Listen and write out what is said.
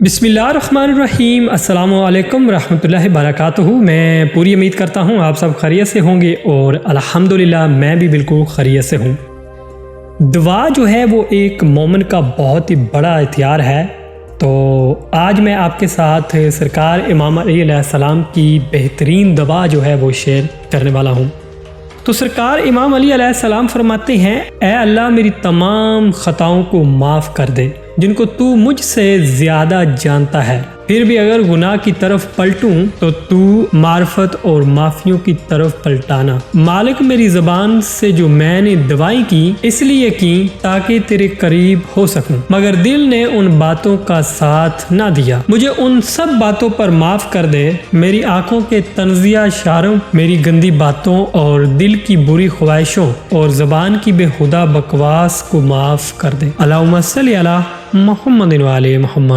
बिस्मिल्लाहिर्रहमानिर्रहीम अस्सलामुअलैकुम रहमतुल्लाहि बरकातुहू। मैं पूरी उम्मीद करता हूँ आप सब खैरियत से होंगे और अल्हम्दुलिल्लाह मैं भी बिल्कुल खैरियत से हूँ। दुआ जो है वो एक मोमिन का बहुत ही बड़ा हथियार है। तो आज मैं आपके साथ सरकार इमाम अली अलैहिस्सलाम की बेहतरीन दुआ जो है वो शेयर करने वाला हूँ। तो सरकार इमाम अली अलैहिस्सलाम फरमाते हैं, ऐ अल्लाह मेरी तमाम ख़ताओं को माफ़ कर दे जिनको तू मुझसे ज़्यादा जानता है। फिर भी अगर गुनाह की तरफ पलटूं तो तू मार्फत और माफ़ियों की तरफ पलटाना। मालिक मेरी ज़बान से जो मैंने दवाई की इसलिए की ताकि तेरे करीब हो सकूं, मगर दिल ने उन बातों का साथ ना दिया। मुझे उन सब बातों पर माफ़ कर दे। मेरी आंखों के तंज़िया इशारों, मेरी गंदी बातों और दिल की बुरी ख्वाहिशों और ज़बान की बेहुदा बकवास को माफ़ कर दे। अल्लाहुम्मा सल्ली अला मुहम्मदिन व आले मुहम्मद।